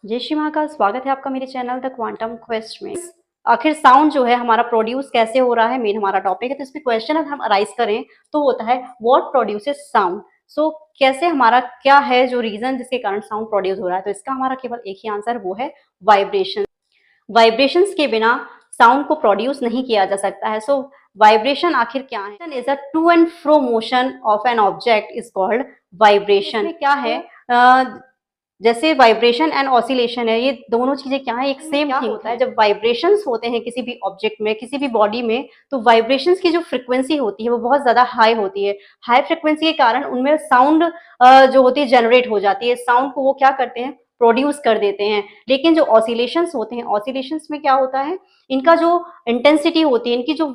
जय श्री महाकाल। स्वागत है आपका मेरे चैनल द क्वांटम क्वेस्ट में। आखिर साउंड जो है हमारा प्रोड्यूस कैसे हो रहा है, मेन हमारा टॉपिक है। तो इसमें क्वेश्चन अगर हम अराइज करें तो होता है व्हाट प्रोड्यूसेस साउंड। सो कैसे हमारा क्या है जो रीजन जिसके कारण साउंड प्रोड्यूस हो रहा है, तो इसका हमारा केवल एक ही आंसर, वो है वाइब्रेशन। वाइब्रेशंस के बिना साउंड को प्रोड्यूस नहीं किया जा सकता है। सो वाइब्रेशन आखिर क्या है? Is a to and fro motion of an object is called vibration. क्या है? जैसे वाइब्रेशन एंड ऑसिलेशन है, ये दोनों चीजें क्या है, एक सेम थिंग होता है। जब वाइब्रेशंस होते हैं किसी भी ऑब्जेक्ट में, किसी भी बॉडी में, तो वाइब्रेशंस की जो फ्रिक्वेंसी होती है वो बहुत ज्यादा हाई होती है। हाई फ्रिक्वेंसी के कारण उनमें साउंड जो होती है जनरेट हो जाती है। साउंड को वो क्या करते हैं, प्रोड्यूस कर देते हैं। लेकिन जो ऑसिलेशंस होते हैं, ऑसिलेशंस में क्या होता है, इनका जो इंटेंसिटी होती है, इनकी जो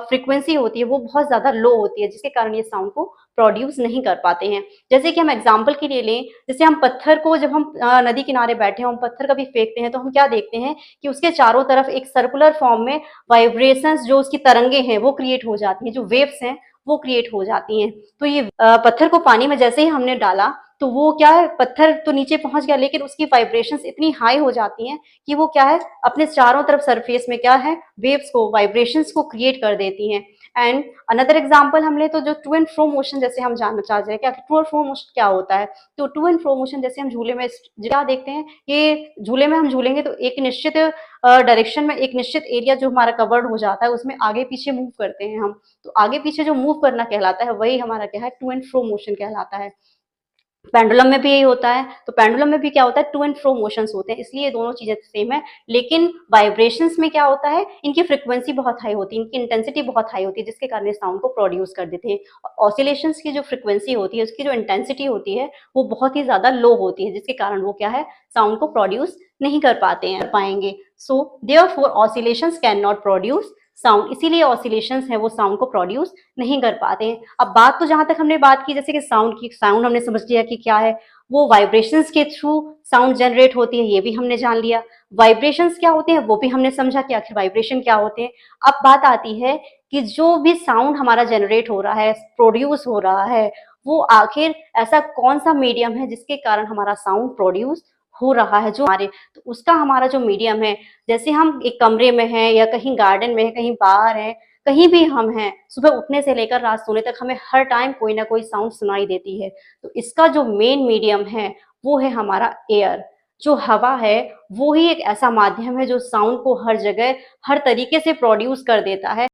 फ्रिक्वेंसी होती है वो बहुत ज्यादा लो होती है, जिसके कारण ये साउंड को प्रोड्यूस नहीं कर पाते हैं। जैसे कि हम एग्जाम्पल के लिए लें, जैसे हम पत्थर को, जब हम नदी किनारे बैठे हैं, हम पत्थर कभी फेंकते हैं तो हम क्या देखते हैं कि उसके चारों तरफ एक सर्कुलर फॉर्म में वाइब्रेशंस, जो उसकी तरंगे हैं वो क्रिएट हो जाती हैं, जो वेव्स हैं वो क्रिएट हो जाती हैं। तो ये पत्थर को पानी में जैसे ही हमने डाला तो वो क्या है, पत्थर तो नीचे पहुंच गया, लेकिन उसकी वाइब्रेशंस इतनी हाई हो जाती हैं कि वो क्या है, अपने चारों तरफ सरफेस में क्या है, वेव्स को, वाइब्रेशंस को क्रिएट कर देती हैं। एंड अनदर एग्जाम्पल हम ले तो जो टू एंड फ्रो मोशन, जैसे हम जानना चाह रहे हैं क्या टू एंड फ्रो मोशन क्या होता है। तो टू एंड फ्रो मोशन, जैसे हम झूले में क्या देखते हैं, ये झूले में हम झूलेंगे तो एक निश्चित डायरेक्शन में, एक निश्चित एरिया जो हमारा कवर्ड हो जाता है, उसमें आगे पीछे मूव करते हैं हम। तो आगे पीछे जो मूव करना कहलाता है वही हमारा क्या है, टू एंड फ्रो मोशन कहलाता है। पेंडुलम में भी यही होता है। तो पेंडुलम में भी क्या होता है, टू एंड फ्रो मोशंस होते हैं, इसलिए ये दोनों चीजें सेम है। लेकिन वाइब्रेशंस में क्या होता है, इनकी फ्रिक्वेंसी बहुत हाई होती है, इनकी इंटेंसिटी बहुत हाई होती है, जिसके कारण साउंड को प्रोड्यूस कर देते हैं। ऑसिलेशंस की जो फ्रिक्वेंसी होती है, उसकी जो इंटेंसिटी होती है वो बहुत ही ज्यादा लो होती है, जिसके कारण वो क्या है, साउंड को प्रोड्यूस नहीं कर पाते हैं, पाएंगे। So therefore oscillations can not produce sound, इसीलिए ऑसिलेशंस है वो साउंड को प्रोड्यूस नहीं कर पाते हैं। अब बात तो जहां तक हमने बात की, जैसे कि साउंड की, साउंड हमने समझ लिया कि क्या है, वो वाइब्रेशंस के थ्रू साउंड जनरेट होती है, ये भी हमने जान लिया। वाइब्रेशंस क्या होते हैं वो भी हमने समझा कि आखिर वाइब्रेशन क्या होते हैं। अब बात आती है कि जो भी साउंड हमारा जनरेट हो रहा है, प्रोड्यूस हो रहा है, वो आखिर ऐसा कौन सा मीडियम है जिसके कारण हमारा साउंड प्रोड्यूस हो रहा है, जो हमारे, तो उसका हमारा जो मीडियम है, जैसे हम एक कमरे में हैं या कहीं गार्डन में है, कहीं बाहर है, कहीं भी हम हैं, सुबह उठने से लेकर रात सोने तक हमें हर टाइम कोई ना कोई साउंड सुनाई देती है। तो इसका जो मेन मीडियम है वो है हमारा एयर। जो हवा है वो ही एक ऐसा माध्यम है जो साउंड को हर जगह, हर तरीके से प्रोड्यूस कर देता है।